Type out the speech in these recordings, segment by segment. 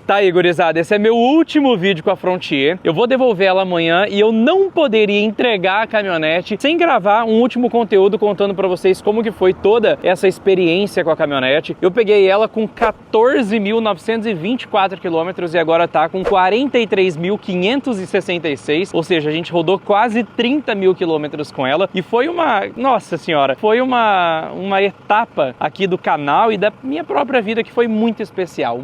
Tá aí, gurizada, esse é meu último vídeo com a Frontier. Eu vou devolver ela amanhã e eu não poderia entregar a caminhonete sem gravar um último conteúdo contando pra vocês como que foi toda essa experiência com a caminhonete. Eu peguei ela com 14.924 quilômetros e agora tá com 43.566, ou seja, a gente rodou quase 30 mil quilômetros com ela e foi uma, nossa senhora, foi uma etapa aqui do canal e da minha própria vida que foi muito especial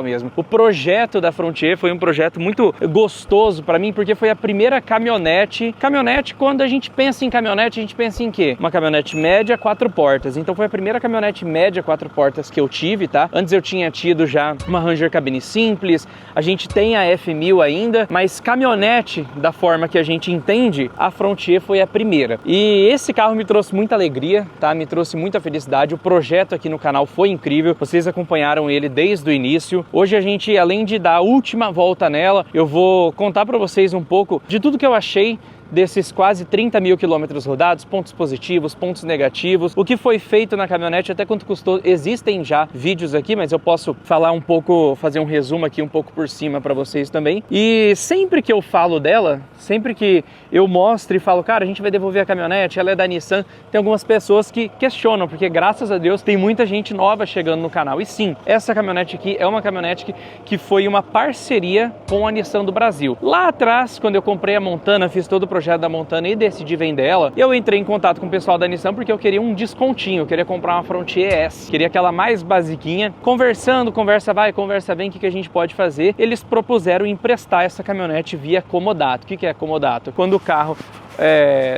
mesmo. O projeto da Frontier foi um projeto muito gostoso para mim, porque foi a primeira caminhonete. Caminhonete, quando a gente pensa em caminhonete, a gente pensa em quê? Uma caminhonete média, 4 portas. Então foi a primeira caminhonete média, 4 portas que eu tive, tá? Antes eu tinha tido já uma Ranger cabine simples, a gente tem a F1000 ainda, mas caminhonete da forma que a gente entende, a Frontier foi a primeira. E esse carro me trouxe muita alegria, tá? Me trouxe muita felicidade. O projeto aqui no canal foi incrível, vocês acompanharam ele desde o início. Hoje a gente, além de dar a última volta nela, eu vou contar para vocês um pouco de tudo que eu achei desses quase 30 mil quilômetros rodados, pontos positivos, pontos negativos, o que foi feito na caminhonete, até quanto custou. Existem já vídeos aqui, mas eu posso falar um pouco, fazer um resumo aqui um pouco por cima para vocês também. E sempre que eu falo dela, sempre que eu mostro e falo, cara, a gente vai devolver a caminhonete, ela é da Nissan, tem algumas pessoas que questionam, porque graças a Deus tem muita gente nova chegando no canal. E sim, essa caminhonete aqui é uma caminhonete que foi uma parceria com a Nissan do Brasil. Lá atrás, quando eu comprei a Montana, fiz todo o projeto da Montana e decidi vender ela, eu entrei em contato com o pessoal da Nissan porque eu queria um descontinho, eu queria comprar uma Frontier S, queria aquela mais basiquinha. Conversando, conversa vai, conversa vem, o que a gente pode fazer? Eles propuseram emprestar essa caminhonete via comodato. O que é comodato? Quando o carro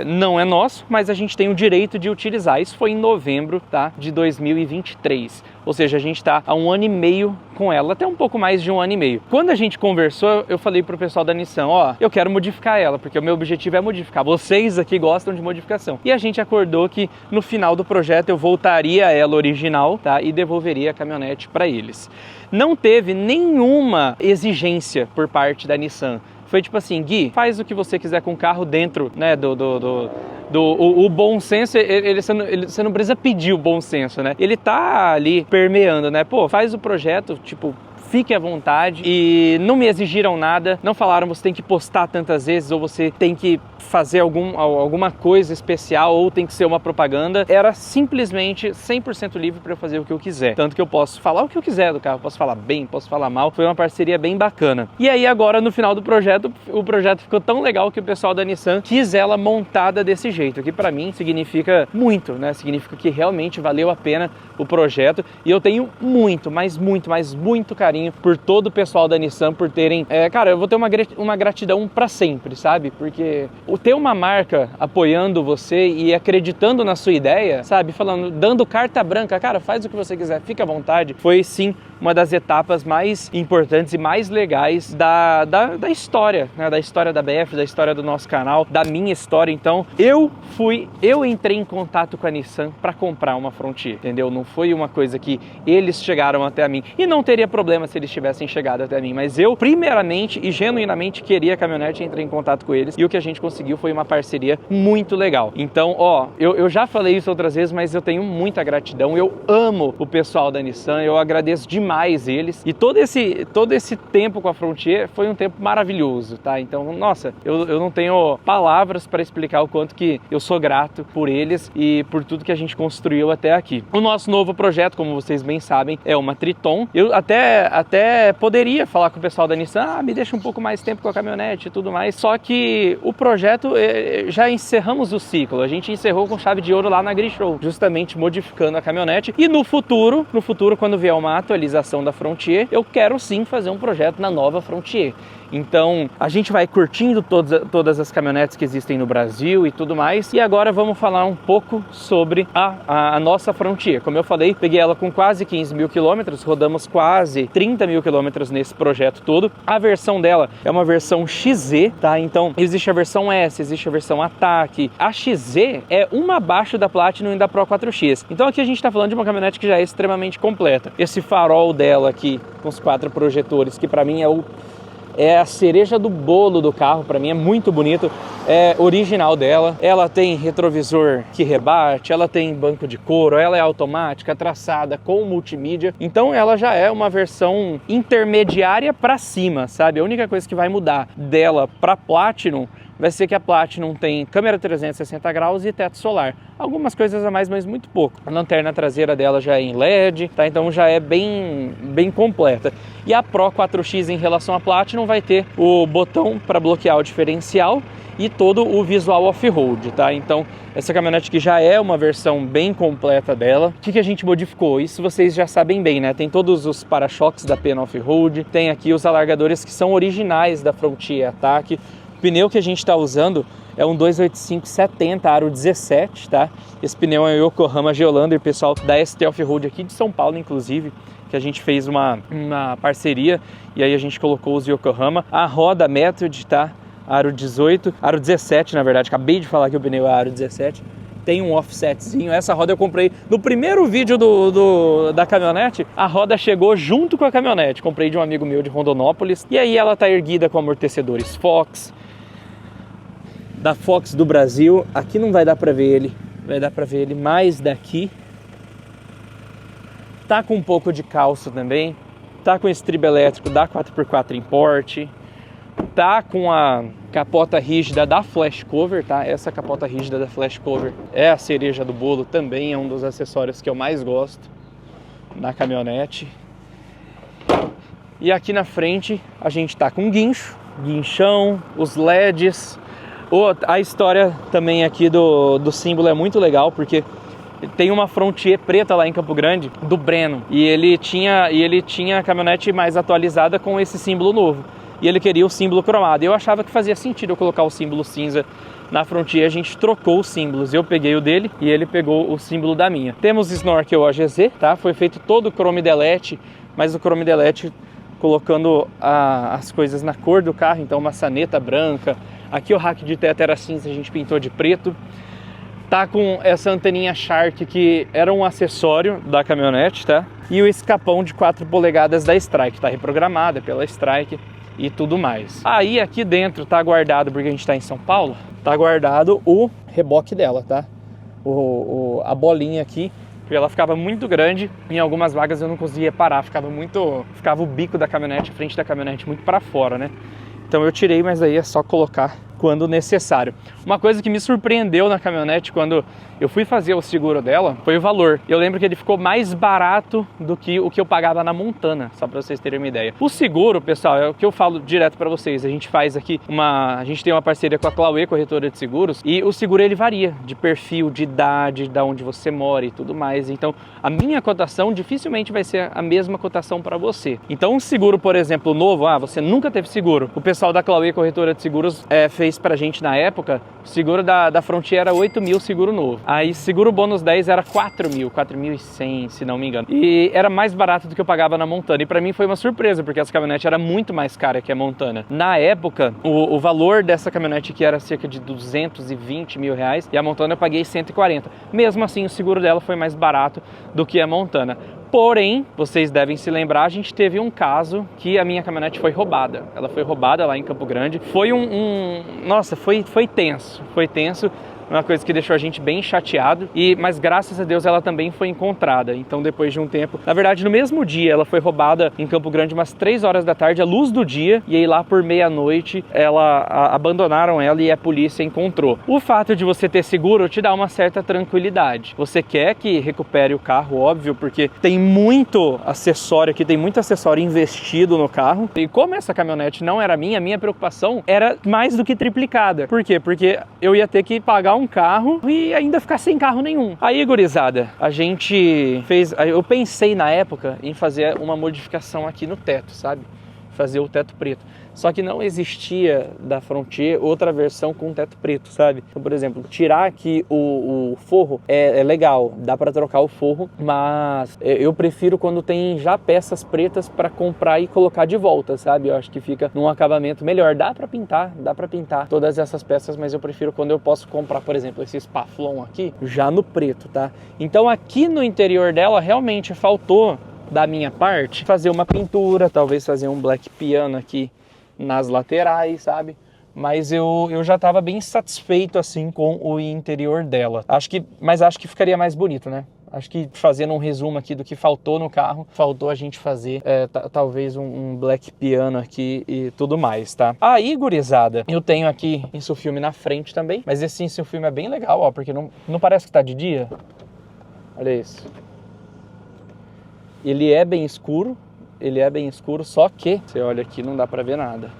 não é nosso, mas a gente tem o direito de utilizar. Isso foi em novembro, tá, de 2023. Ou seja, a gente está há 1 ano e meio com ela, até um pouco mais de 1 ano e meio. Quando a gente conversou, eu falei pro pessoal da Nissan, ó, eu quero modificar ela, porque o meu objetivo é modificar. Vocês aqui gostam de modificação. E a gente acordou que no final do projeto eu voltaria a ela original, tá, e devolveria a caminhonete para eles. Não teve nenhuma exigência por parte da Nissan. Foi tipo assim, Gui, faz o que você quiser com o carro dentro, né, o bom senso, você não precisa pedir o bom senso, né? Ele tá ali permeando, né? Pô, faz o projeto, tipo, fique à vontade, e não me exigiram nada, não falaram você tem que postar tantas vezes ou você tem que fazer alguma coisa especial ou tem que ser uma propaganda. Era simplesmente 100% livre para eu fazer o que eu quiser. Tanto que eu posso falar o que eu quiser do carro, posso falar bem, posso falar mal. Foi uma parceria bem bacana. E aí agora no final do projeto, o projeto ficou tão legal que o pessoal da Nissan quis ela montada desse jeito, que para mim significa muito, né? Significa que realmente valeu a pena o projeto e eu tenho muito, mas muito carinho por todo o pessoal da Nissan por terem, cara, eu vou ter uma gratidão para sempre, sabe? Porque ter uma marca apoiando você e acreditando na sua ideia, sabe? Falando, dando carta branca, cara, faz o que você quiser, fica à vontade. Foi sim uma das etapas mais importantes e mais legais da história, né? Da história da BF, da história do nosso canal, da minha história. Então, eu entrei em contato com a Nissan para comprar uma Frontier, entendeu? Não foi uma coisa que eles chegaram até a mim. E não teria problema se eles tivessem chegado até mim, mas eu, primeiramente e genuinamente, queria a caminhonete e entrei em contato com eles. E o que a gente conseguiu foi uma parceria muito legal. Então, ó, eu já falei isso outras vezes, mas eu tenho muita gratidão. Eu amo o pessoal da Nissan, eu agradeço demais eles. E todo esse tempo com a Frontier foi um tempo maravilhoso, tá? Então, nossa, eu não tenho palavras para explicar o quanto que eu sou grato por eles e por tudo que a gente construiu até aqui. O nosso novo projeto, como vocês bem sabem, é uma Triton. Eu até poderia falar com o pessoal da Nissan, me deixa um pouco mais tempo com a caminhonete e tudo mais, só que o projeto, já encerramos o ciclo, a gente encerrou com chave de ouro lá na Grishow, justamente modificando a caminhonete, e no futuro, quando vier uma atualização da Frontier, eu quero sim fazer um projeto na nova Frontier. Então, a gente vai curtindo todas as caminhonetes que existem no Brasil e tudo mais. E agora vamos falar um pouco sobre a nossa Frontier. Como eu falei, peguei ela com quase 15 mil quilômetros, rodamos quase 30 mil quilômetros nesse projeto todo. A versão dela é uma versão XZ, tá? Então, existe a versão S, existe a versão Attack. A XZ é uma abaixo da Platinum e da Pro 4X. Então, aqui a gente tá falando de uma caminhonete que já é extremamente completa. Esse farol dela aqui, com os 4 projetores, que pra mim é é a cereja do bolo do carro, para mim é muito bonito, é original dela. Ela tem retrovisor que rebate, ela tem banco de couro, ela é automática, traçada com multimídia, então ela já é uma versão intermediária para cima, sabe? A única coisa que vai mudar dela para Platinum vai ser que a Platinum tem câmera 360 graus e teto solar. Algumas coisas a mais, mas muito pouco. A lanterna traseira dela já é em LED, tá? Então já é bem completa. E a Pro 4X em relação à Platinum vai ter o botão para bloquear o diferencial e todo o visual off-road, tá? Então essa caminhonete aqui já é uma versão bem completa dela. O que a gente modificou? Isso vocês já sabem bem, né? Tem todos os para-choques da Pena Off-Road, tem aqui os alargadores que são originais da Frontier Attack. O pneu que a gente está usando é um 285/70 aro 17, tá? Esse pneu é o Yokohama Geolander, pessoal da ST Off-Road aqui de São Paulo, inclusive, que a gente fez uma parceria e aí a gente colocou os Yokohama. A roda Method, tá? Aro 18, aro 17 na verdade, acabei de falar que o pneu é aro 17. Tem um offsetzinho, essa roda eu comprei no primeiro vídeo da caminhonete, a roda chegou junto com a caminhonete, comprei de um amigo meu de Rondonópolis, e aí ela tá erguida com amortecedores Fox, da Fox do Brasil. Aqui não vai dar pra ver ele, vai dar pra ver ele mais daqui. Tá com um pouco de calço também, tá com estribo elétrico da 4x4 Import, tá com a capota rígida da Flash Cover, tá? Essa capota rígida da Flash Cover é a cereja do bolo, também é um dos acessórios que eu mais gosto na caminhonete. E aqui na frente a gente tá com guincho, guinchão, os LEDs. A história também aqui do símbolo é muito legal, porque tem uma Frontier preta lá em Campo Grande, do Breno, e ele tinha a caminhonete mais atualizada com esse símbolo novo. E ele queria o símbolo cromado. Eu achava que fazia sentido eu colocar o símbolo cinza na Frontier. A gente trocou os símbolos. Eu peguei o dele e ele pegou o símbolo da minha. Temos Snorkel OGZ, tá? Foi feito todo o chrome delete, mas o chrome delete colocando as coisas na cor do carro. Então maçaneta branca. Aqui o rack de teto era cinza, a gente pintou de preto. Tá com essa anteninha Shark, que era um acessório da caminhonete, tá? E o escapão de 4 polegadas da Strike, tá reprogramada pela Strike e tudo mais. Aí aqui dentro tá guardado, porque a gente tá em São Paulo, tá guardado o reboque dela, tá? A bolinha aqui, porque ela ficava muito grande, em algumas vagas eu não conseguia parar, ficava o bico da caminhonete, a frente da caminhonete muito para fora, né? Então eu tirei, mas aí é só colocar quando necessário. Uma coisa que me surpreendeu na caminhonete quando eu fui fazer o seguro dela foi o valor. Eu lembro que ele ficou mais barato do que o que eu pagava na Montana, só para vocês terem uma ideia. O seguro, pessoal, é o que eu falo direto para vocês. A gente faz aqui a gente tem uma parceria com a Clauê, corretora de seguros, e o seguro ele varia de perfil, de idade, de onde você mora e tudo mais. Então, a minha cotação dificilmente vai ser a mesma cotação para você. Então, um seguro, por exemplo, novo, você nunca teve seguro. O pessoal da Clauê, corretora de seguros, fez pra gente na época, o seguro da Frontier era 8 mil seguro novo. Aí seguro bônus 10 era 4 mil, 4.100, se não me engano. E era mais barato do que eu pagava na Montana. E pra mim foi uma surpresa, porque essa caminhonete era muito mais cara que a Montana. Na época, o valor dessa caminhonete aqui era cerca de 220 mil reais e a Montana eu paguei 140. Mesmo assim, o seguro dela foi mais barato do que a Montana. Porém, vocês devem se lembrar, a gente teve um caso que a minha caminhonete foi roubada. Ela foi roubada lá em Campo Grande. Foi Nossa, foi tenso. Foi tenso. Uma coisa que deixou a gente bem chateado, mas graças a Deus ela também foi encontrada. Então depois de um tempo, na verdade no mesmo dia, ela foi roubada em Campo Grande umas 3 horas da tarde, à luz do dia, e aí lá por meia-noite abandonaram ela e a polícia encontrou. O fato de você ter seguro te dá uma certa tranquilidade. Você quer que recupere o carro, óbvio, porque tem muito acessório aqui, tem muito acessório investido no carro. E como essa caminhonete não era minha preocupação era mais do que triplicada. Por quê? Porque eu ia ter que pagar um carro e ainda ficar sem carro nenhum. Aí, gurizada, eu pensei na época em fazer uma modificação aqui no teto, sabe? Fazer o teto preto. Só que não existia da Frontier outra versão com teto preto, sabe? Então, por exemplo, tirar aqui o forro é legal, dá para trocar o forro, mas eu prefiro quando tem já peças pretas para comprar e colocar de volta, sabe? Eu acho que fica num acabamento melhor. Dá para pintar todas essas peças, mas eu prefiro quando eu posso comprar, por exemplo, esse Spaflon aqui, já no preto, tá? Então aqui no interior dela realmente faltou, da minha parte, fazer uma pintura, talvez fazer um black piano aqui nas laterais, sabe? Mas eu já estava bem satisfeito assim com o interior dela. Mas acho que ficaria mais bonito, né? Acho que fazendo um resumo aqui do que faltou no carro, faltou a gente fazer talvez um black piano aqui e tudo mais, tá? Aí, gurizada, eu tenho aqui Insufilme na frente também, mas esse Insufilme é bem legal, ó, porque não parece que tá de dia. Olha isso. Ele é bem escuro, só que você olha aqui não dá pra ver nada.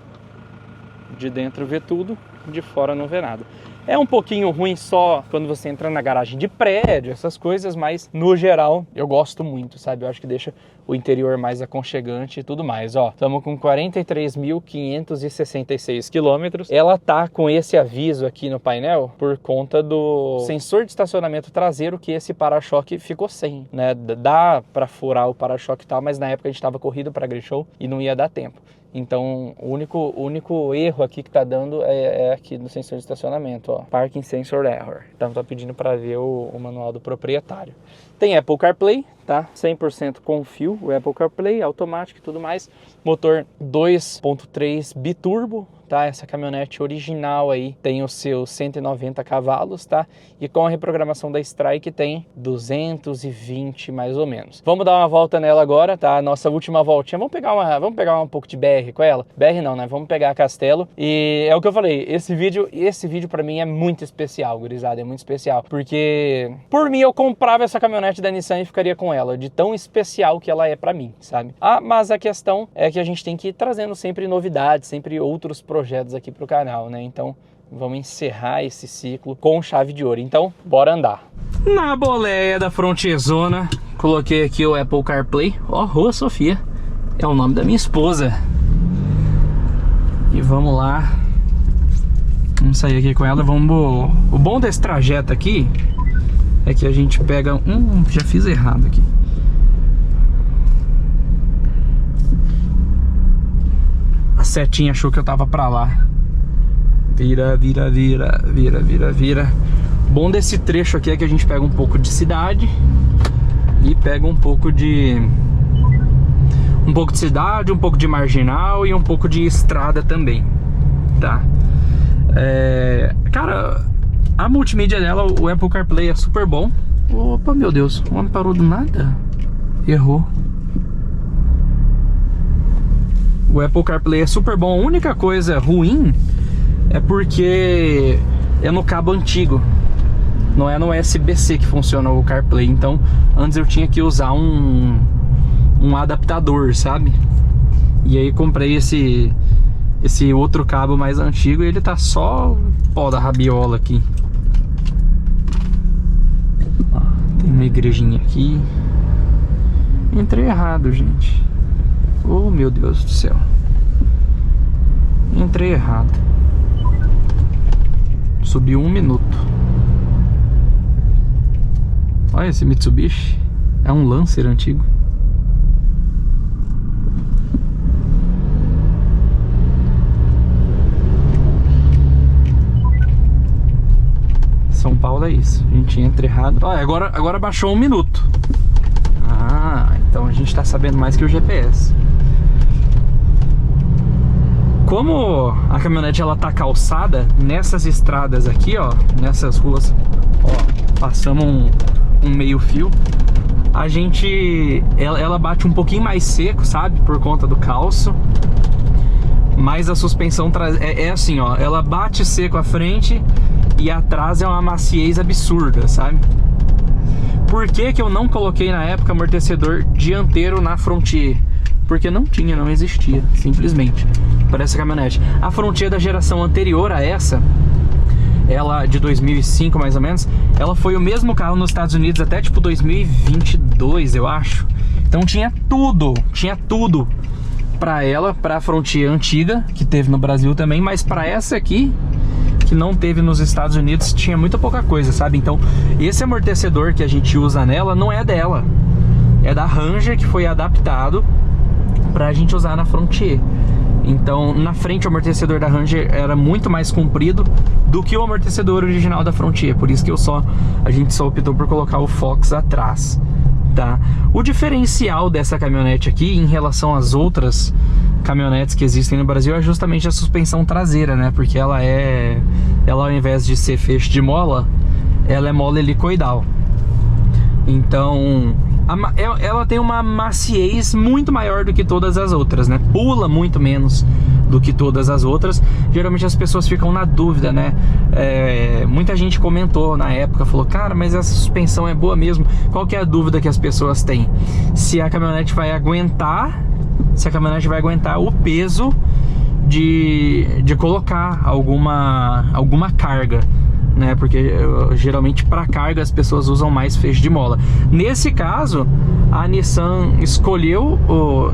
De dentro vê tudo, de fora não vê nada. É um pouquinho ruim só quando você entra na garagem de prédio, essas coisas, mas no geral eu gosto muito, sabe? Eu acho que deixa o interior mais aconchegante e tudo mais. Ó, estamos com 43.566 quilômetros. Ela tá com esse aviso aqui no painel por conta do sensor de estacionamento traseiro que esse para-choque ficou sem, né? Dá para furar o para-choque e tal, mas na época a gente estava corrido para Grishow e não ia dar tempo. Então, o único erro aqui que tá dando é aqui no sensor de estacionamento, ó. Parking Sensor Error. Então, tá pedindo para ver o manual do proprietário. Tem Apple CarPlay, tá? 100% com fio, o Apple CarPlay, automático e tudo mais. Motor 2.3 biturbo, tá? Essa caminhonete original aí tem os seus 190 cavalos, tá? E com a reprogramação da Strike tem 220 mais ou menos. Vamos dar uma volta nela agora, tá? Nossa última voltinha. Vamos pegar um pouco de BR com ela? BR não, né? Vamos pegar a Castelo. E é o que eu falei, esse vídeo para mim é muito especial, gurizada, é muito especial. Porque, por mim, eu comprava essa caminhonete da Nissan e ficaria com ela, de tão especial que ela é pra mim, sabe? Mas a questão é que a gente tem que ir trazendo sempre novidades, sempre outros projetos aqui pro canal, né? Então, vamos encerrar esse ciclo com chave de ouro. Então, bora andar. Na boleia da Frontierzona, coloquei aqui o Apple CarPlay. Ó, Rua Sofia. É o nome da minha esposa. E vamos lá. Vamos sair aqui com ela. O bom desse trajeto aqui é que a gente pega já fiz errado aqui. A setinha achou que eu tava pra lá. Vira. Bom desse trecho aqui é que a gente pega um pouco de cidade e pega um pouco de cidade, um pouco de marginal e um pouco de estrada também, tá? Cara, a multimídia dela, o Apple CarPlay é super bom. Opa, meu Deus, o homem parou do nada. Errou. O Apple CarPlay é super bom. A única coisa ruim é porque é no cabo antigo, não é no USB-C que funciona o CarPlay. Então antes eu tinha que usar um adaptador, sabe? E aí comprei esse outro cabo mais antigo e ele tá só pó da rabiola aqui. Ó, tem uma igrejinha aqui. Entrei errado, gente. Oh, meu Deus do céu. Entrei errado. Subiu 1 minuto. Olha esse Mitsubishi. É um Lancer antigo. São Paulo é isso. A gente entra errado. Olha, agora baixou 1 minuto. Então a gente tá sabendo mais que o GPS. Como a caminhonete ela tá calçada nessas estradas aqui, ó, nessas ruas, ó, passamos um meio fio, a gente, ela bate um pouquinho mais seco, sabe, por conta do calço, mas a suspensão é assim, ó, ela bate seco à frente e atrás é uma maciez absurda, sabe? Por que eu não coloquei na época amortecedor dianteiro na Frontier? Porque não existia, simplesmente, para essa caminhonete. A Frontier da geração anterior a essa, ela de 2005 mais ou menos, ela foi o mesmo carro nos Estados Unidos até tipo 2022, eu acho. Então tinha tudo para ela, para a Frontier antiga, que teve no Brasil também, mas para essa aqui, que não teve nos Estados Unidos, tinha muita pouca coisa, sabe? Então esse amortecedor que a gente usa nela não é dela, é da Ranger, que foi adaptado pra gente usar na Frontier. Então na frente o amortecedor da Ranger era muito mais comprido do que o amortecedor original da Frontier, por isso que a gente só optou por colocar o Fox atrás, tá? O diferencial dessa caminhonete aqui em relação às outras caminhonetes que existem no Brasil é justamente a suspensão traseira, né? Porque ela ao invés de ser feixe de mola, ela é mola helicoidal. Então ela tem uma maciez muito maior do que todas as outras, né? Pula muito menos do que todas as outras. Geralmente as pessoas ficam na dúvida, né? Muita gente comentou na época, falou, cara, mas essa suspensão é boa mesmo? Qual que é a dúvida que as pessoas têm? Se a caminhonete vai aguentar o peso de colocar alguma carga, né? Porque geralmente para carga as pessoas usam mais feixe de mola. Nesse caso, a Nissan escolheu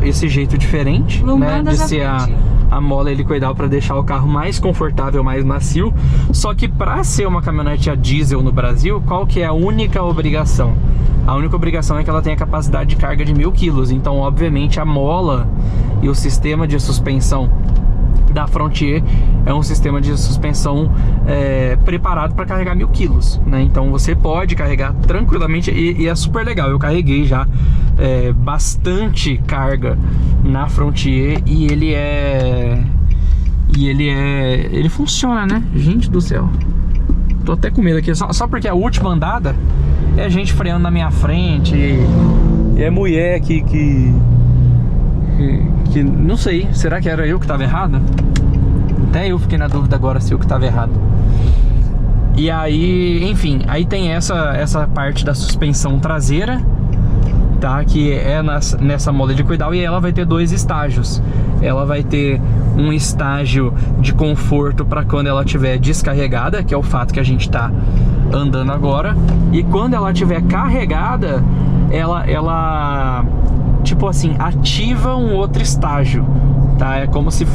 esse jeito diferente, né? De ser a mola helicoidal para deixar o carro mais confortável, mais macio. Só que para ser uma caminhonete a diesel no Brasil, qual que é a única obrigação? A única obrigação é que ela tenha capacidade de carga de 1000 kg. Então, obviamente, a mola e o sistema de suspensão da Frontier é um sistema de suspensão preparado para carregar 1000 kg, né? Então você pode carregar tranquilamente e é super legal. Eu carreguei já bastante carga na Frontier e ele funciona, né? Gente do céu, tô até com medo aqui, só porque a última andada é gente freando na minha frente e é mulher aqui que não sei, será que era eu que estava errado? Até eu fiquei na dúvida agora se eu que estava errado. E aí, enfim, aí tem essa parte da suspensão traseira, tá? Que é nessa mola helicoidal, e ela vai ter 2 estágios. Ela vai ter um estágio de conforto para quando ela estiver descarregada, que é o fato que a gente está andando agora, e quando ela estiver carregada, ela tipo assim, ativa um outro estágio, tá? É como se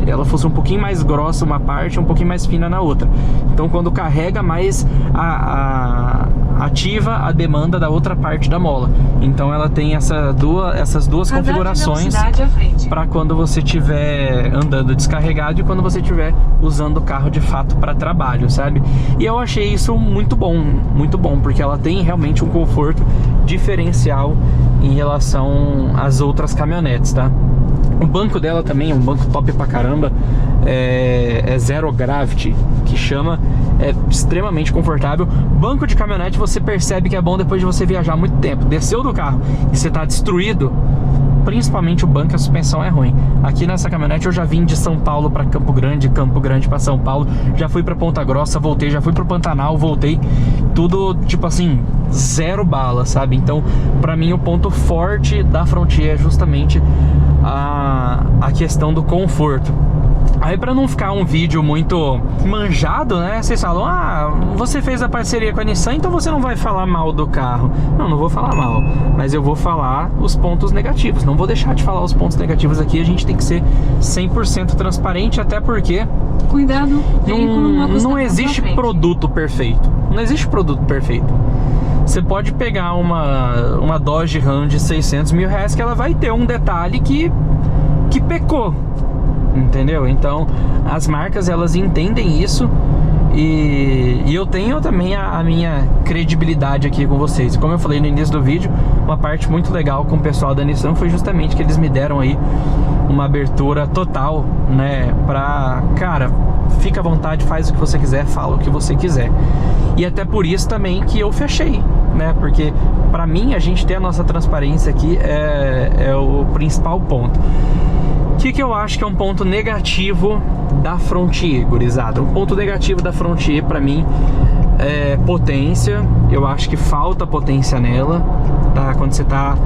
ela fosse um pouquinho mais grossa uma parte, um pouquinho mais fina na outra. Então quando carrega mais, ativa a demanda da outra parte da mola. Então ela tem essas duas configurações para quando você estiver andando descarregado e quando você estiver usando o carro de fato para trabalho, sabe? E eu achei isso muito bom, porque ela tem realmente um conforto diferencial em relação às outras caminhonetes, tá? O banco dela também é um banco top pra caramba, é Zero Gravity, que chama, é extremamente confortável. Banco de caminhonete você percebe que é bom depois de você viajar muito tempo. Desceu do carro e você tá destruído, principalmente o banco, a suspensão é ruim. Aqui nessa caminhonete eu já vim de São Paulo para Campo Grande para São Paulo, já fui para Ponta Grossa, voltei, já fui para o Pantanal, voltei, tudo tipo assim, zero bala, sabe? Então, para mim o ponto forte da Frontier é justamente a questão do conforto. Aí, para não ficar um vídeo muito manjado, né? Vocês falam, você fez a parceria com a Nissan, então você não vai falar mal do carro. Não vou falar mal, mas eu vou falar os pontos negativos. Não vou deixar de falar os pontos negativos aqui. A gente tem que ser 100% transparente, até porque cuidado, não existe produto perfeito. Não existe produto perfeito. Você pode pegar uma Dodge Ram de 600 mil reais que ela vai ter um detalhe que pecou, entendeu? Então as marcas, elas entendem isso, e eu tenho também a minha credibilidade aqui com vocês. Como eu falei no início do vídeo, uma parte muito legal com o pessoal da Nissan foi justamente que eles me deram aí uma abertura total, né, pra, cara, fica à vontade, faz o que você quiser, fala o que você quiser. E até por isso também que eu fechei, né, porque pra mim a gente ter a nossa transparência aqui é o principal ponto. O que eu acho que é um ponto negativo da Frontier, gurizada? Um ponto negativo da Frontier pra mim é potência. Eu acho que falta potência nela, tá? Quando você tá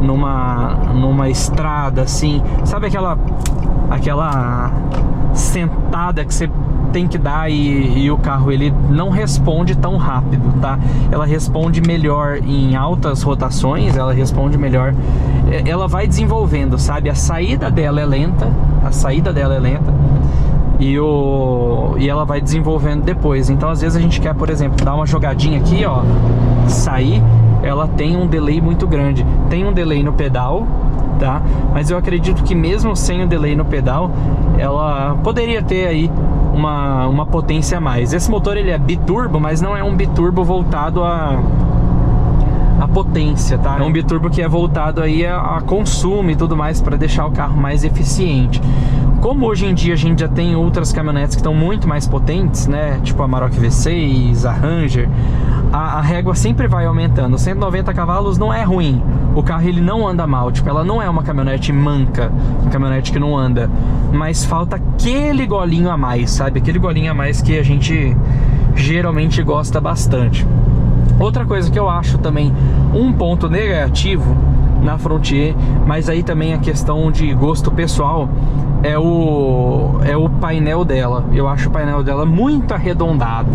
numa estrada assim, sabe aquela sentada que você tem que dar e o carro ele não responde tão rápido, tá? Ela responde melhor em altas rotações, ela responde melhor, ela vai desenvolvendo, sabe? A saída dela é lenta, e ela vai desenvolvendo depois. Então às vezes a gente quer, por exemplo, dar uma jogadinha aqui, ó, sair, ela tem um delay muito grande. Tem um delay no pedal, tá? Mas eu acredito que mesmo sem o delay no pedal, ela poderia ter aí uma potência a mais. Esse motor ele é biturbo, mas não é um biturbo voltado a potência, tá? É um biturbo que é voltado aí a consumo e tudo mais para deixar o carro mais eficiente. Como hoje em dia a gente já tem outras caminhonetes que estão muito mais potentes, né? Tipo a Amarok V6, a Ranger, a régua sempre vai aumentando. 190 cavalos não é ruim. O carro ele não anda mal, tipo, ela não é uma caminhonete manca, uma caminhonete que não anda. Mas falta aquele golinho a mais, sabe? Aquele golinho a mais que a gente geralmente gosta bastante. Outra coisa que eu acho também um ponto negativo na Frontier, mas aí também a questão de gosto pessoal, é o painel dela. Eu acho o painel dela muito arredondado,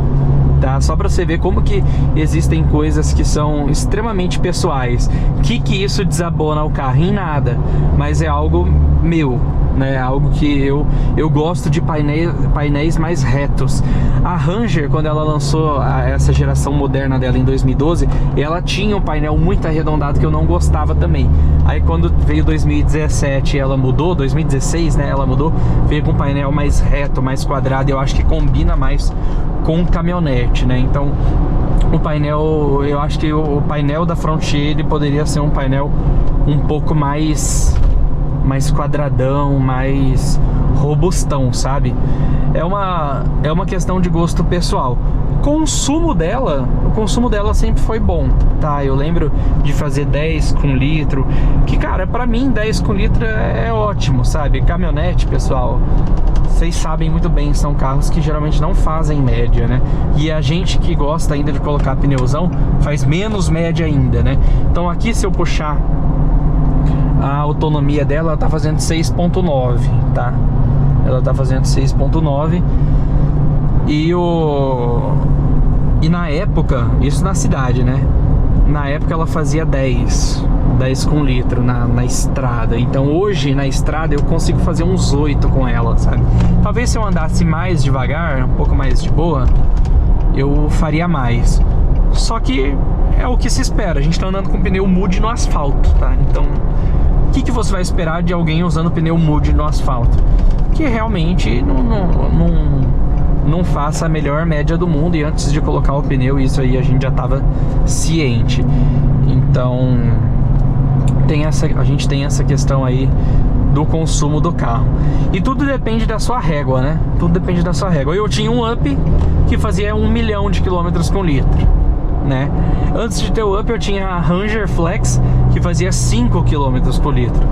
tá? Só pra você ver como que existem coisas que são extremamente pessoais. Que isso desabona o carro? Em nada, mas é algo meu, né? Algo que eu gosto de painéis mais retos. A Ranger, quando ela lançou essa geração moderna dela em 2012, ela tinha um painel muito arredondado que eu não gostava também. Aí quando veio 2017 ela mudou, 2016, né, ela mudou, veio com um painel mais reto, mais quadrado, eu acho que combina mais com caminhonete, né? Então o painel, eu acho que o painel da Frontier ele poderia ser um painel um pouco mais quadradão, mais robustão, sabe? É uma questão de gosto pessoal. O consumo dela sempre foi bom, tá? Eu lembro de fazer 10 com litro, que, cara, pra mim 10 com litro é ótimo, sabe? Caminhonete, pessoal, vocês sabem muito bem, são carros que geralmente não fazem média, né? E a gente que gosta ainda de colocar pneuzão, faz menos média ainda, né? Então aqui, se eu puxar a autonomia dela, ela tá fazendo 6.9, tá? Ela tá fazendo 6.9 e na época, isso na cidade, né? Na época ela fazia 10 com litro na estrada. Então hoje na estrada eu consigo fazer uns 8 com ela, sabe? Talvez se eu andasse mais devagar, um pouco mais de boa, eu faria mais. Só que é o que se espera, a gente tá andando com pneu mud no asfalto, tá? Então o que você vai esperar de alguém usando pneu mud no asfalto? Que realmente não faça a melhor média do mundo. E antes de colocar o pneu, isso aí a gente já estava ciente. Então a gente tem essa questão aí do consumo do carro. E tudo depende da sua régua, né? Tudo depende da sua régua. Eu tinha um Up que fazia 1 milhão de quilômetros com litro, né? Antes de ter o Up eu tinha a Ranger Flex que fazia 5 km por litro.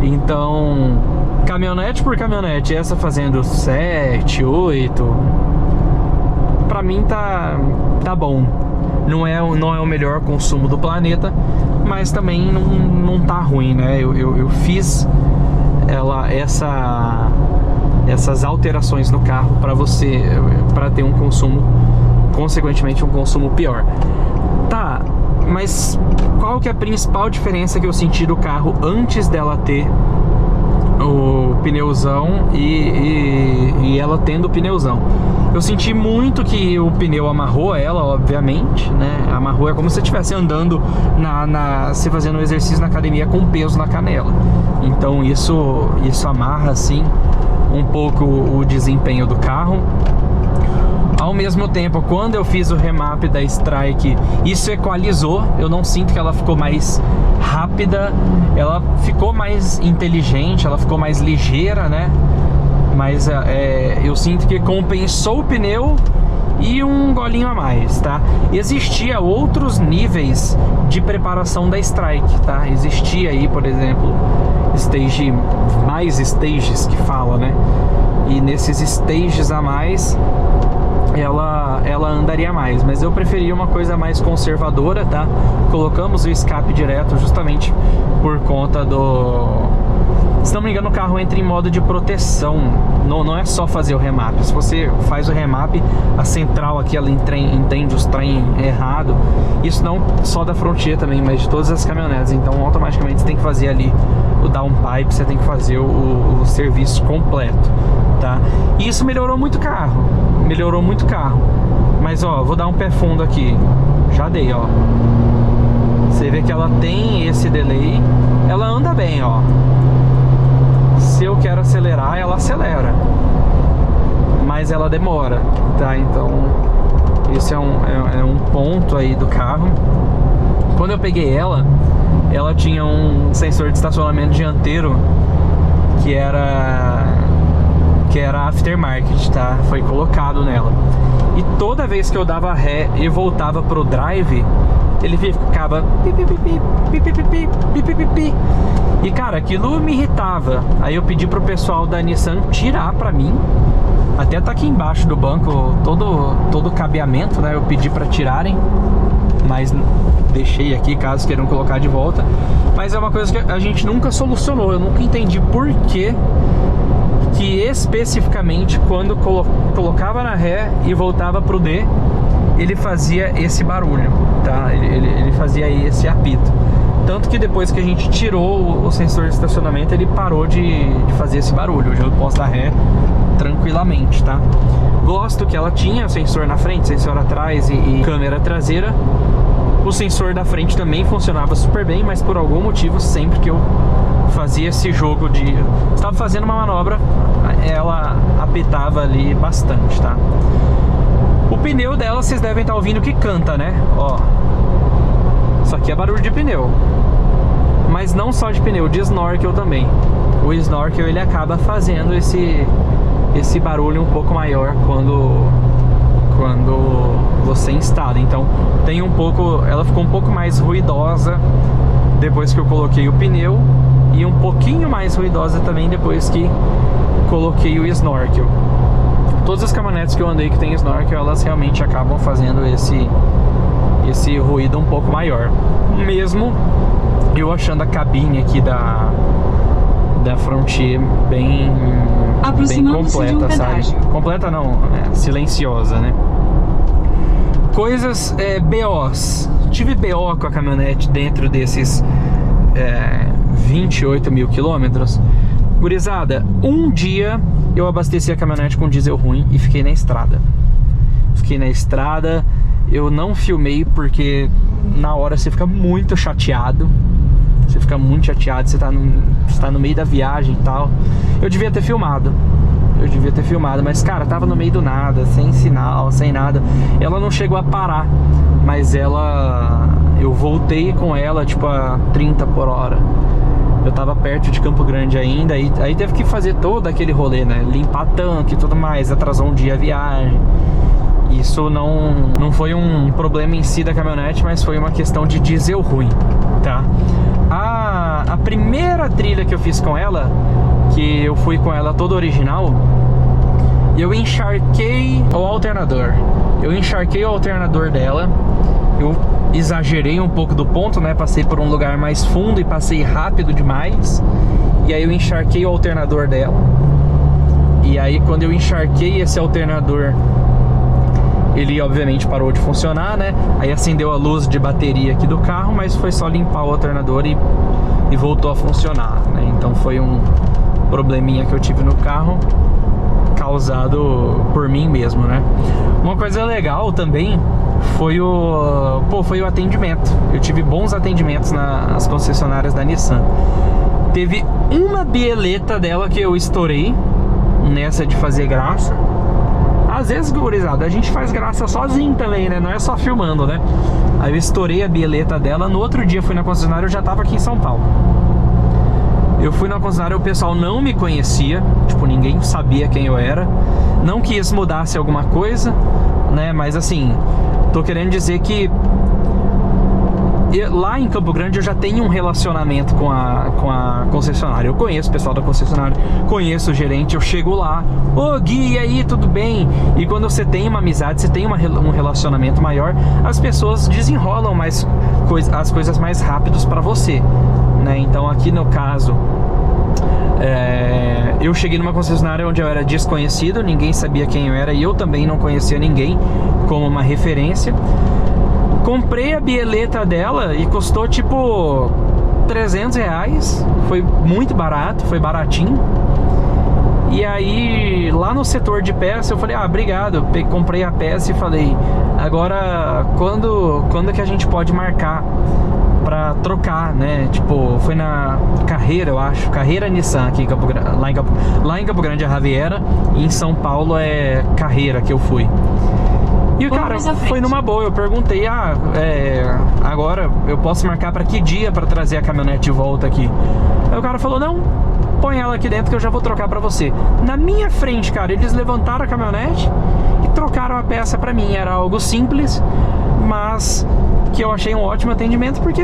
Então, caminhonete por caminhonete, essa fazendo 7, 8, pra mim tá bom. Não é o melhor consumo do planeta, mas também não tá ruim, né? Eu fiz essas alterações no carro para ter um consumo, consequentemente um consumo pior. Tá, mas qual que é a principal diferença que eu senti do carro antes dela ter o pneuzão e ela tendo o pneuzão? Eu senti muito que o pneu amarrou ela, obviamente, né? Amarrou, é como se você estivesse andando se fazendo um exercício na academia com peso na canela. Então isso amarra assim um pouco o desempenho do carro. Ao mesmo tempo, quando eu fiz o remap da Strike, isso equalizou. Eu não sinto que ela ficou mais rápida, ela ficou mais inteligente, ela ficou mais ligeira, né? Mas eu sinto que compensou o pneu e um golinho a mais, tá? Existia outros níveis de preparação da Strike, tá? Existia aí, por exemplo, mais stages que fala, né? E nesses stages a mais ela andaria mais, mas eu preferia uma coisa mais conservadora, tá? Colocamos o escape direto justamente por conta se não me engano, o carro entra em modo de proteção. Não é só fazer o remap. Se você faz o remap, a central aqui ela entende os trem errado. Isso não só da Frontier também, mas de todas as caminhonetes. Então automaticamente você tem que fazer ali o downpipe, você tem que fazer o serviço completo, tá? E isso melhorou muito o carro. Melhorou muito o carro. Mas ó, vou dar um pé fundo aqui. Já dei, ó. Você vê que ela tem esse delay. Ela anda bem, ó. Se eu quero acelerar, ela acelera, mas ela demora, tá? Então esse é um ponto aí do carro Quando eu peguei ela tinha um sensor de estacionamento dianteiro que era aftermarket, tá? Foi colocado nela. E toda vez que eu dava ré e voltava pro drive, ele ficava pi. E cara, aquilo me irritava. Aí eu pedi pro pessoal da Nissan tirar pra mim. Até tá aqui embaixo do banco todo o cabeamento, né? Eu pedi pra tirarem, mas deixei aqui caso queiram colocar de volta. Mas é uma coisa que a gente nunca solucionou. Eu nunca entendi por que especificamente quando colocava na ré e voltava pro D, ele fazia esse barulho, tá? Ele fazia esse apito. Tanto que depois que a gente tirou o sensor de estacionamento, ele parou de fazer esse barulho. Hoje eu posso dar ré tranquilamente, tá? Gosto que ela tinha sensor na frente, sensor atrás e câmera traseira. O sensor da frente também funcionava super bem, mas por algum motivo, sempre que eu fazia esse jogo de... estava fazendo uma manobra, ela apitava ali bastante, tá? O pneu dela, vocês devem estar ouvindo que canta, né? Ó, isso aqui é barulho de pneu. Mas não só de pneu, de snorkel também. O snorkel, ele acaba fazendo esse barulho um pouco maior quando você instala. Então tem um pouco, ela ficou um pouco mais ruidosa depois que eu coloquei o pneu, e um pouquinho mais ruidosa também depois que coloquei o snorkel. Todas as caminhonetes que eu andei que tem snorkel, elas realmente acabam fazendo esse ruído um pouco maior. Mesmo eu achando a cabine aqui da Frontier bem completa, sabe? Completa não, silenciosa, né? Coisas, BOs. Tive BO com a caminhonete dentro desses 28 mil quilômetros. Gurizada, um dia eu abasteci a caminhonete com diesel ruim e fiquei na estrada. Eu não filmei porque na hora você fica muito chateado. Você tá no meio da viagem e tal. Eu devia ter filmado, mas cara, tava no meio do nada, sem sinal, sem nada. Ela não chegou a parar, mas eu voltei com ela tipo a 30 por hora. Eu tava perto de Campo Grande ainda, aí teve que fazer todo aquele rolê, né? Limpar tanque e tudo mais, atrasou um dia a viagem. Isso não foi um problema em si da caminhonete, mas foi uma questão de diesel ruim, tá? A primeira trilha que eu fiz com ela, que eu fui com ela toda original, eu encharquei o alternador. Dela. Eu exagerei um pouco do ponto, né? Passei por um lugar mais fundo e passei rápido demais. E aí eu encharquei o alternador dela. E aí quando eu encharquei esse alternador, ele obviamente parou de funcionar, né? Aí acendeu a luz de bateria aqui do carro, mas foi só limpar o alternador e voltou a funcionar, né? Então foi um probleminha que eu tive no carro, causado por mim mesmo, né? Uma coisa legal também foi o atendimento. Eu tive bons atendimentos nas concessionárias da Nissan. Teve uma bieleta dela que eu estourei nessa de fazer graça. Às vezes, gurizada, a gente faz graça sozinho também, né? Não é só filmando, né? Aí eu estourei a bieleta dela. No outro dia fui na concessionária, eu já tava aqui em São Paulo. Eu fui na concessionária, o pessoal não me conhecia. Tipo, ninguém sabia quem eu era. Não que isso mudasse alguma coisa, né? Mas assim, tô querendo dizer que lá em Campo Grande eu já tenho um relacionamento com a concessionária. Eu conheço o pessoal da concessionária, conheço o gerente, eu chego lá, ô Gui, e aí, tudo bem? E quando você tem uma amizade, você tem um relacionamento maior, as pessoas desenrolam as coisas mais rápidos para você, né? Então aqui no caso, eu cheguei numa concessionária onde eu era desconhecido, ninguém sabia quem eu era e eu também não conhecia ninguém como uma referência. Comprei a bieleta dela e custou tipo R$300. Foi muito barato, foi baratinho. E aí lá no setor de peça eu falei, obrigado. Comprei a peça e falei, agora quando que a gente pode marcar pra trocar, né? Tipo, foi na Carreira, eu acho, Carreira Nissan aqui em Campo Grande. Lá em Campo Grande é Raviera e em São Paulo é Carreira que eu fui. E o cara foi numa boa, eu perguntei, agora eu posso marcar pra que dia pra trazer a caminhonete de volta aqui? Aí o cara falou, não, põe ela aqui dentro que eu já vou trocar pra você. Na minha frente, cara, eles levantaram a caminhonete e trocaram a peça pra mim. Era algo simples, mas que eu achei um ótimo atendimento, porque,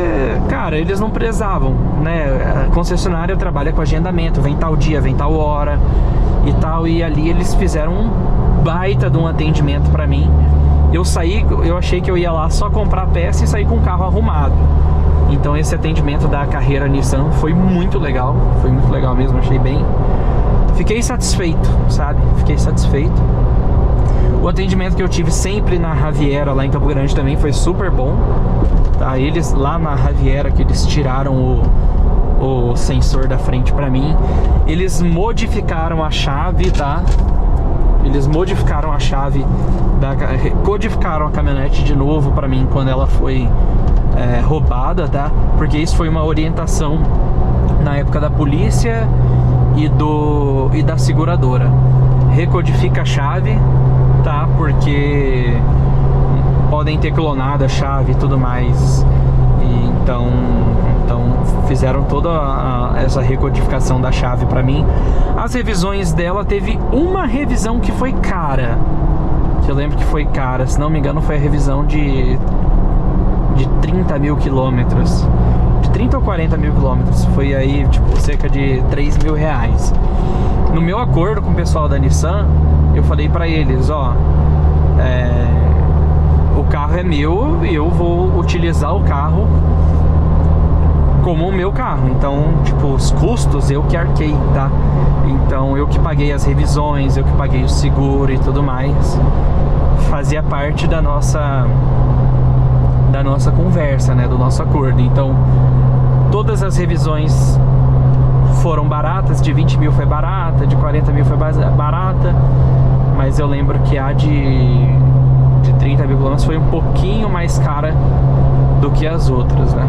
cara, eles não prezavam, né? A concessionária trabalha com agendamento, vem tal dia, vem tal hora e tal, e ali eles fizeram um baita de um atendimento pra mim. Eu achei que eu ia lá só comprar a peça e sair com o carro arrumado. Então esse atendimento da Carreira Nissan foi muito legal mesmo, achei bem... Fiquei satisfeito, sabe? Fiquei satisfeito. O atendimento que eu tive sempre na Riviera, lá em Campo Grande, também foi super bom, tá? Eles, lá na Riviera, que eles tiraram o sensor da frente pra mim, eles modificaram a chave, tá? Eles modificaram a chave, codificaram a caminhonete de novo pra mim quando ela foi roubada, tá? Porque isso foi uma orientação na época da polícia e da seguradora. Recodifica a chave, tá? Porque podem ter clonado a chave e tudo mais. E então fizeram toda essa recodificação da chave pra mim. As revisões dela, teve uma revisão que foi cara, que eu lembro que foi cara, se não me engano foi a revisão de 30 mil quilômetros, de 30 ou 40 mil quilômetros, foi aí tipo cerca de 3 mil reais. No meu acordo com o pessoal da Nissan, eu falei pra eles, ó, o carro é meu e eu vou utilizar o carro como o meu carro, então, tipo, os custos eu que arquei, tá? Então, eu que paguei as revisões, eu que paguei o seguro e tudo mais. Fazia parte da nossa conversa, né? Do nosso acordo. Então, todas as revisões foram baratas, de 20 mil foi barata, de 40 mil foi barata, mas eu lembro que a de 30 mil quilômetros foi um pouquinho mais cara do que as outras, né?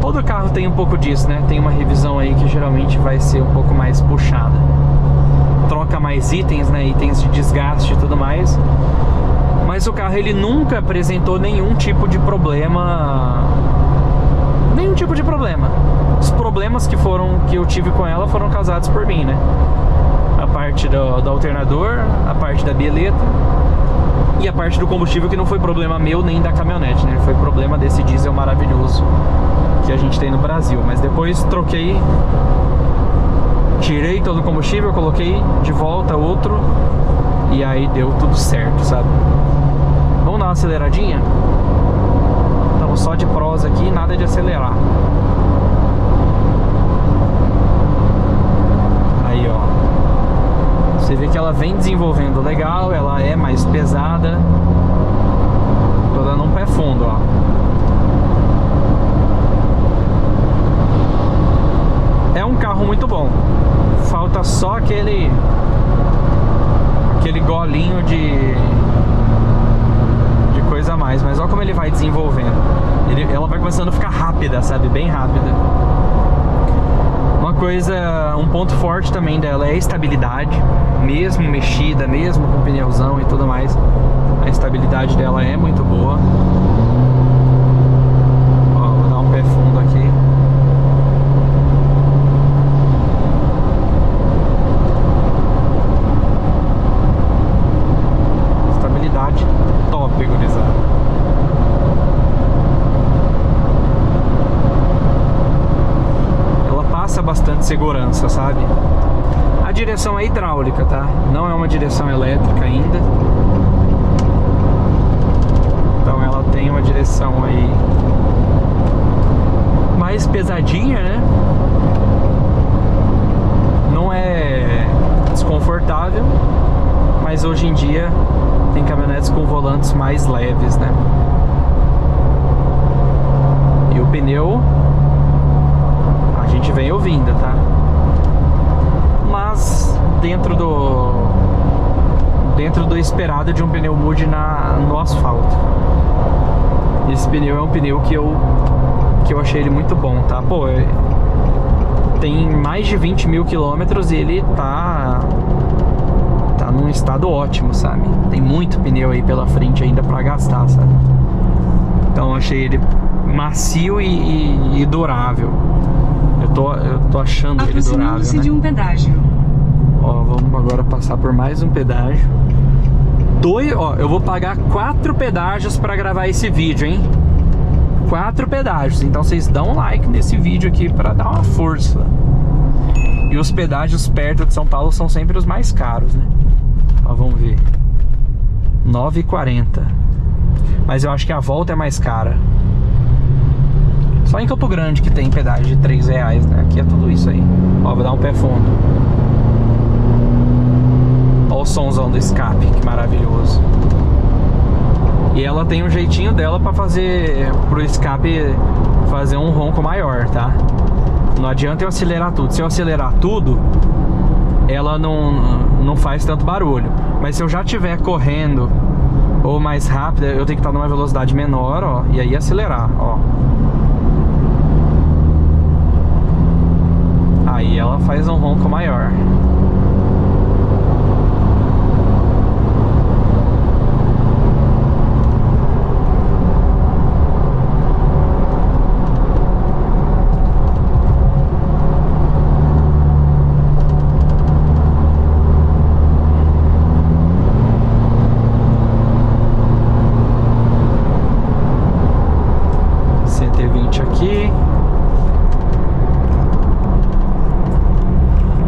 Todo carro tem um pouco disso, né? Tem uma revisão aí que geralmente vai ser um pouco mais puxada. Troca mais itens, né? Itens de desgaste e tudo mais. Mas o carro, ele nunca apresentou nenhum tipo de problema. Nenhum tipo de problema. Os problemas que eu tive com ela foram causados por mim, né? A parte do alternador, a parte da bieleta e a parte do combustível, que não foi problema meu nem da caminhonete, né? Foi problema desse diesel maravilhoso que a gente tem no Brasil. Mas depois troquei, tirei todo o combustível, coloquei de volta outro e aí deu tudo certo, sabe? Vamos dar uma aceleradinha? Estamos só de prosa aqui, nada de acelerar. Aí, ó, você vê que ela vem desenvolvendo legal, ela é mais pesada. Tô dando um pé fundo, ó. É um carro muito bom. Falta só aquele golinho de coisa a mais. Mas olha como ele vai desenvolvendo. Ela vai começando a ficar rápida, sabe? Bem rápida. Um ponto forte também dela é a estabilidade. Mesmo mexida, mesmo com pneuzão e tudo mais, a estabilidade dela é muito boa. Ó, vou dar um pé fundo aqui. Estabilidade top, gurizada. Bastante segurança, sabe? A direção é hidráulica, tá? Não é uma direção elétrica ainda. Então ela tem uma direção aí mais pesadinha, né? Não é desconfortável, mas hoje em dia tem caminhonetes com volantes mais leves, né? E o pneu a gente vem ouvindo, tá? Mas dentro do esperado de um pneu mude no asfalto. Esse pneu é um pneu que eu achei ele muito bom, tá? Pô, tem mais de 20 mil quilômetros e ele tá tá num estado ótimo, sabe? Tem muito pneu aí pela frente ainda pra gastar, sabe? Então eu achei ele macio e durável. Eu tô achando ele durável, né? De um pedágio. Ó, vamos agora passar por mais um pedágio. Ó, eu vou pagar 4 pedágios pra gravar esse vídeo, hein? 4 pedágios. Então vocês dão um like nesse vídeo aqui pra dar uma força. E os pedágios perto de São Paulo são sempre os mais caros, né? Ó, vamos ver. 9,40. Mas eu acho que a volta é mais cara. Só em Campo Grande que tem pedágio de R$3, né? Aqui é tudo isso aí. Ó, vou dar um pé fundo. Ó o somzão do escape, que maravilhoso. E ela tem um jeitinho dela pra fazer, pro escape fazer um ronco maior, tá? Não adianta eu acelerar tudo. Se eu acelerar tudo, ela não faz tanto barulho. Mas se eu já estiver correndo ou mais rápido, eu tenho que estar numa velocidade menor, ó, e aí acelerar, ó. Aí ela faz um ronco maior. Aqui.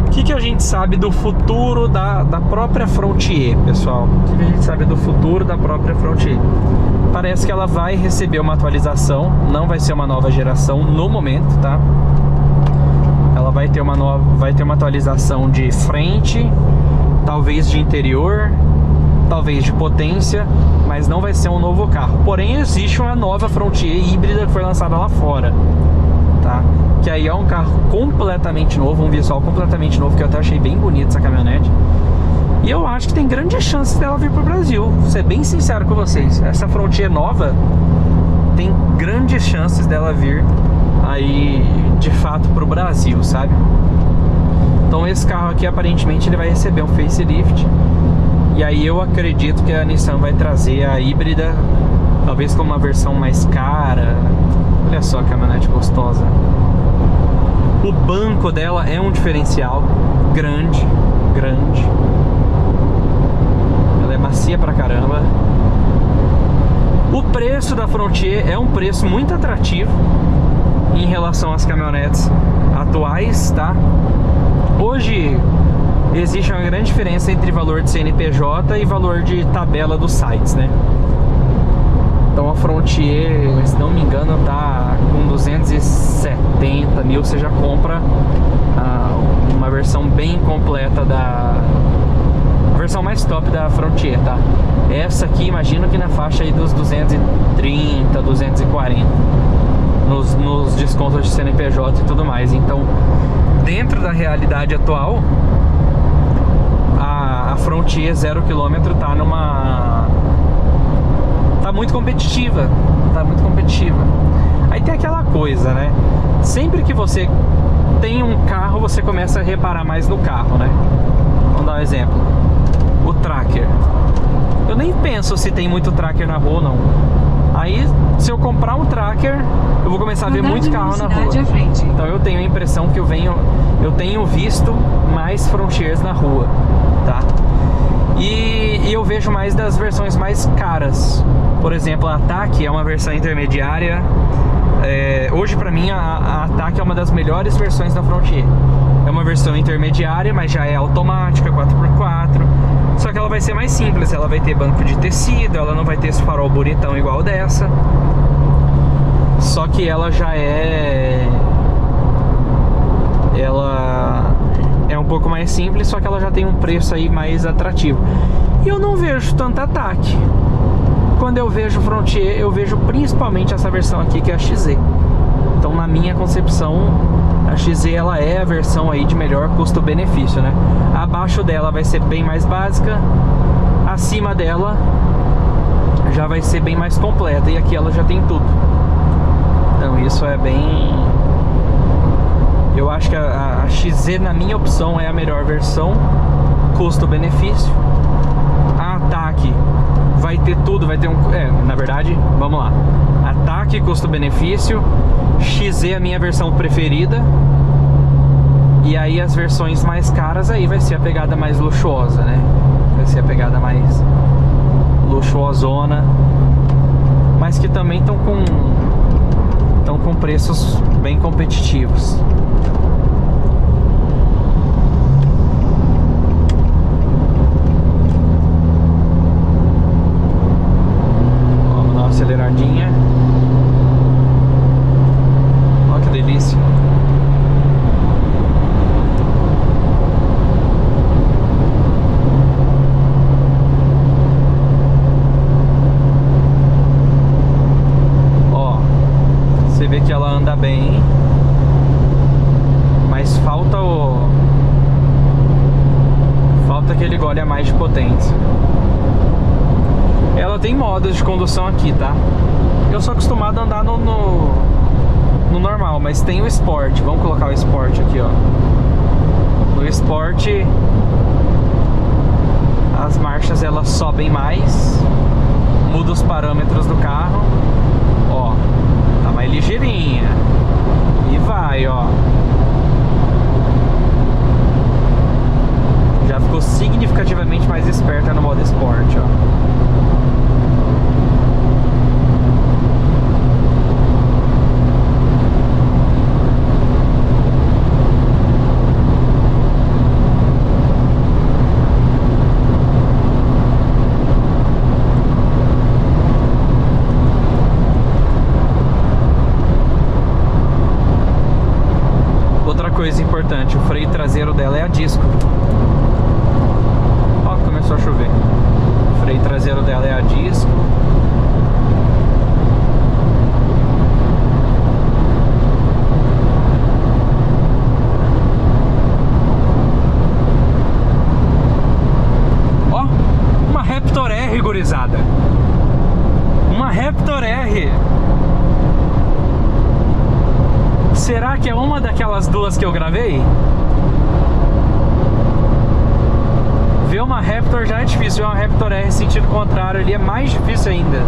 O que a gente sabe do futuro da própria Frontier, pessoal? O que a gente sabe do futuro da própria Frontier? Parece que ela vai receber uma atualização, não vai ser uma nova geração no momento, tá? Ela vai ter uma atualização de frente, talvez de interior, talvez de potência, mas não vai ser um novo carro. Porém, existe uma nova Frontier híbrida que foi lançada lá fora, tá? Que aí é um carro completamente novo, um visual completamente novo, que eu até achei bem bonito essa caminhonete. E eu acho que tem grandes chances dela vir pro Brasil. Vou ser bem sincero com vocês, essa Frontier nova tem grandes chances dela vir aí de fato pro Brasil, sabe? Então esse carro aqui aparentemente ele vai receber um facelift. E aí eu acredito que a Nissan vai trazer a híbrida, talvez com uma versão mais cara. Olha só a caminhonete gostosa. O banco dela é um diferencial grande. Ela é macia pra caramba. O preço da Frontier é um preço muito atrativo em relação às caminhonetes atuais, tá? Hoje existe uma grande diferença entre valor de CNPJ e valor de tabela dos sites, né? Então a Frontier, se não me engano, tá com 270 mil, você já compra uma versão bem completa a versão mais top da Frontier, tá? Essa aqui, imagino que na faixa aí dos 230, 240 nos descontos de CNPJ e tudo mais. Então, dentro da realidade atual, a Frontier 0 km tá muito competitiva. Aí tem aquela coisa, né? Sempre que você tem um carro, você começa a reparar mais no carro, né? Vamos dar um exemplo. O tracker. Eu nem penso se tem muito tracker na rua ou não. Aí, se eu comprar um tracker, eu vou começar a ver muito carro na rua. Então eu tenho a impressão que eu tenho visto mais Frontiers na rua, tá? E eu vejo mais das versões mais caras. Por exemplo, a Attack é uma versão intermediária. Hoje pra mim a Attack é uma das melhores versões da Frontier. É uma versão intermediária, mas já é automática, 4x4. Só que ela vai ser mais simples, ela vai ter banco de tecido, ela não vai ter esse farol bonitão igual dessa. Só que ela já ela é um pouco mais simples, só que ela já tem um preço aí mais atrativo. E eu não vejo tanta Attack. Quando eu vejo Frontier, eu vejo principalmente essa versão aqui, que é a XZ. Então, na minha concepção, a XZ ela é a versão aí de melhor custo-benefício, né? Abaixo dela vai ser bem mais básica, acima dela já vai ser bem mais completa, e aqui ela já tem tudo. Então isso é bem... Eu acho que a XZ, na minha opção, é a melhor versão. custo-benefício. A Ataque vai ter tudo, vai ter um... na verdade, vamos lá. Ataque, custo-benefício. XZ é a minha versão preferida. E aí as versões mais caras aí vai ser a pegada mais luxuosa, né? Vai ser a pegada mais luxuosona. Mas que também estão com preços bem competitivos. Vamos dar uma aceleradinha. Olha que delícia. Vê que ela anda bem, mas falta aquele gole a mais de potência. Ela tem modos de condução aqui, tá? Eu sou acostumado a andar no normal, mas tem o Sport. Vamos colocar o Sport aqui, ó. No Sport as marchas elas sobem mais, muda os parâmetros do carro, ó. Tá mais ligeirinha. E vai, ó. Já ficou significativamente mais esperta no modo Sport, ó. Coisa importante, o freio traseiro dela é a disco. Ó, começou a chover. O freio traseiro dela é a disco. Ó, uma Raptor R, gurizada. Uma Raptor R. Será que é uma daquelas duas que eu gravei? Ver uma Raptor já é difícil, ver uma Raptor R sentido contrário ali é mais difícil ainda.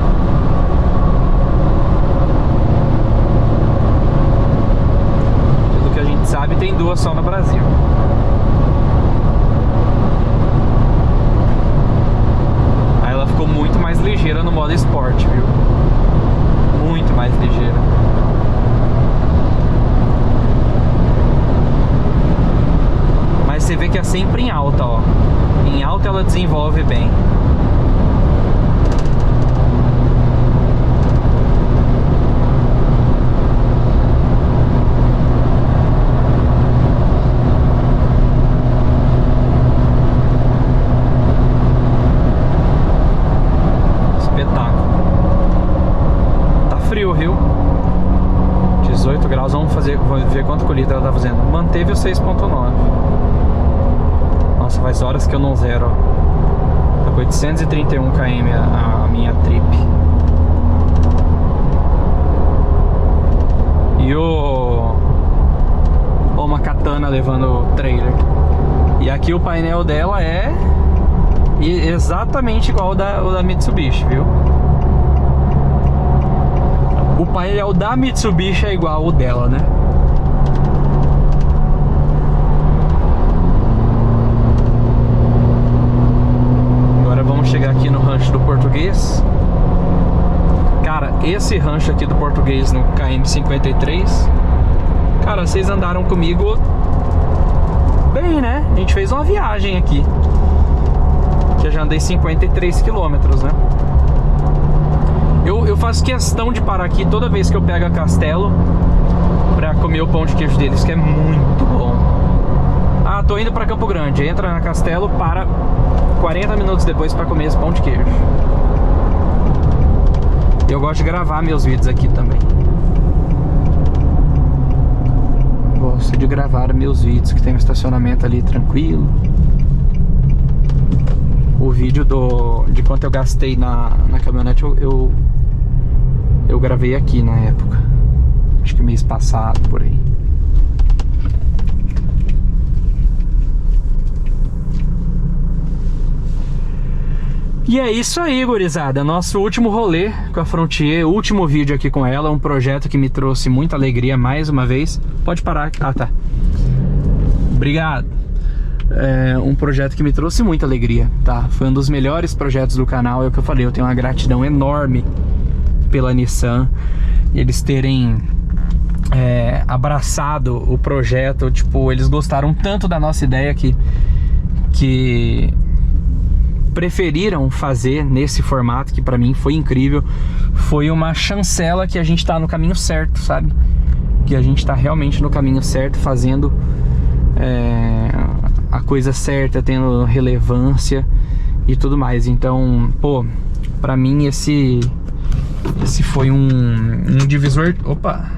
Pelo que a gente sabe, tem duas só no Brasil. Aí ela ficou muito mais ligeira no modo Sport, viu? Muito mais ligeira. Você vê que é sempre em alta, ó. Em alta ela desenvolve bem. Espetáculo. Tá frio, viu? 18 graus, vamos ver quanto colheita ela tá fazendo. Manteve o 6.9. Nossa, faz horas que eu não zero, ó. Tá com 831 km a minha trip. E uma Katana levando o trailer. E aqui o painel dela é exatamente igual o da Mitsubishi, viu? O painel da Mitsubishi é igual ao dela, né? Vamos chegar aqui no rancho do Português. Cara, esse rancho aqui do Português no KM53, cara, vocês andaram comigo bem, né? A gente fez uma viagem aqui, que eu já andei 53 quilômetros, né? Eu faço questão de parar aqui toda vez que eu pego a Castelo pra comer o pão de queijo deles, que é muito bom. Ah, tô indo pra Campo Grande. Entra na Castelo, para 40 minutos depois pra comer esse pão de queijo. Eu gosto de gravar meus vídeos aqui também. Gosto de gravar meus vídeos, que tem um estacionamento ali tranquilo. O vídeo de quanto eu gastei na caminhonete eu gravei aqui na época. Acho que mês passado, por aí. E é isso aí, gurizada, nosso último rolê com a Frontier, último vídeo aqui com ela, um projeto que me trouxe muita alegria mais uma vez. Pode parar, tá. Obrigado. É um projeto que me trouxe muita alegria, tá? Foi um dos melhores projetos do canal, é o que eu falei, eu tenho uma gratidão enorme pela Nissan, eles terem abraçado o projeto, tipo, eles gostaram tanto da nossa ideia que preferiram fazer nesse formato, que pra mim foi incrível. Foi uma chancela que a gente tá no caminho certo, sabe? Que a gente tá realmente no caminho certo, fazendo a coisa certa, tendo relevância e tudo mais. Então, pô, pra mim esse foi um divisor. Opa!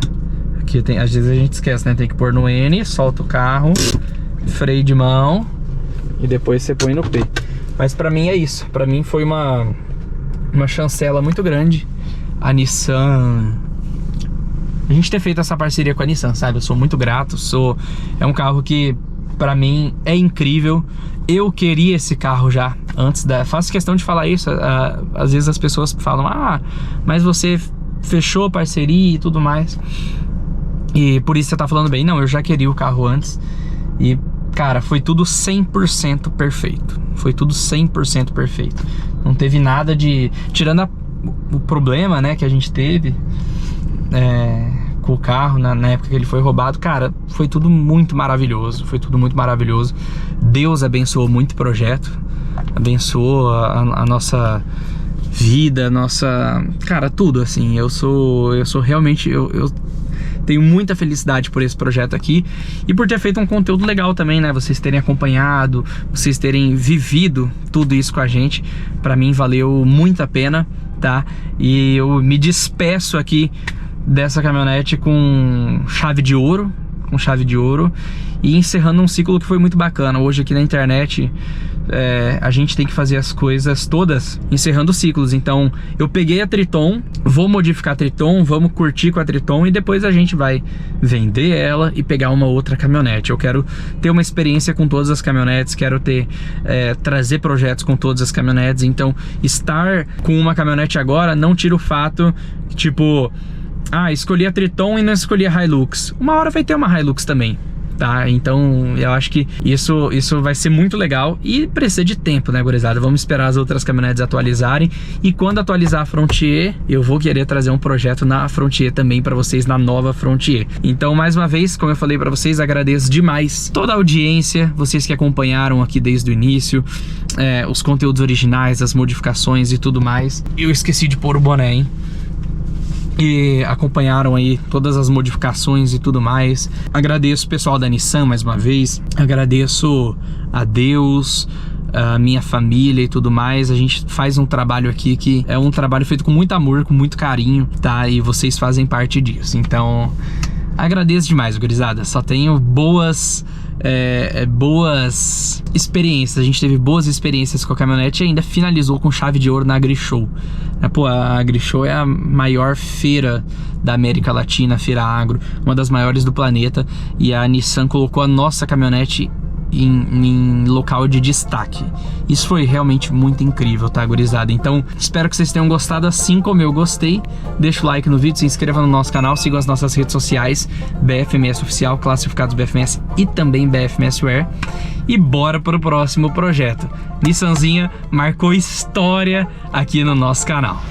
Aqui tem, às vezes a gente esquece, né? Tem que pôr no N, solta o carro, freio de mão e depois você põe no P. Mas pra mim é isso, pra mim foi uma chancela muito grande a Nissan, a gente ter feito essa parceria com a Nissan, sabe? Eu sou muito grato, é um carro que pra mim é incrível. Eu queria esse carro já antes faço questão de falar isso, às vezes as pessoas falam, mas você fechou parceria e tudo mais, e por isso você tá falando bem. Não, eu já queria o carro antes e, cara, foi tudo 100% perfeito. Foi tudo 100% perfeito. Não teve nada de... Tirando o problema, né, que a gente teve com o carro na época que ele foi roubado. Cara, foi tudo muito maravilhoso. Foi tudo muito maravilhoso. Deus abençoou muito o projeto. Abençoou a nossa vida, cara, tudo, assim. Eu sou realmente... Eu tenho muita felicidade por esse projeto aqui e por ter feito um conteúdo legal também, né? Vocês terem acompanhado, vocês terem vivido tudo isso com a gente. Pra mim valeu muito a pena, tá? E eu me despeço aqui dessa caminhonete com chave de ouro, e encerrando um ciclo que foi muito bacana. Hoje aqui na internet a gente tem que fazer as coisas todas encerrando ciclos. Então eu peguei a Triton, vou modificar a Triton, vamos curtir com a Triton e depois a gente vai vender ela e pegar uma outra caminhonete. Eu quero ter uma experiência com todas as caminhonetes, quero trazer projetos com todas as caminhonetes. Então estar com uma caminhonete agora não tira o fato que, tipo, escolhi a Triton e não escolhi a Hilux. Uma hora vai ter uma Hilux também, tá? Então eu acho que isso vai ser muito legal e precisa de tempo, né, gurizada? Vamos esperar as outras caminhonetes atualizarem e quando atualizar a Frontier, eu vou querer trazer um projeto na Frontier também pra vocês, na nova Frontier. Então, mais uma vez, como eu falei pra vocês, agradeço demais toda a audiência, vocês que acompanharam aqui desde o início, os conteúdos originais, as modificações e tudo mais. Eu esqueci de pôr o boné, hein? E acompanharam aí todas as modificações e tudo mais. Agradeço o pessoal da Nissan mais uma vez. Agradeço a Deus, a minha família e tudo mais. A gente faz um trabalho aqui que é um trabalho feito com muito amor, com muito carinho, tá? E vocês fazem parte disso. Então, agradeço demais, gurizada. Só tenho boas experiências. A gente teve boas experiências com a caminhonete e ainda finalizou com chave de ouro na AgriShow. Pô, a AgriShow é a maior feira da América Latina, feira agro, uma das maiores do planeta, e a Nissan colocou a nossa caminhonete em local de destaque. Isso foi realmente muito incrível, tá, gurizada? Então, espero que vocês tenham gostado assim como eu gostei. Deixa o like no vídeo, se inscreva no nosso canal, siga as nossas redes sociais, BFMS Oficial, Classificados BFMS e também BFMS Wear. E bora para o próximo projeto. Nissanzinha marcou história aqui no nosso canal.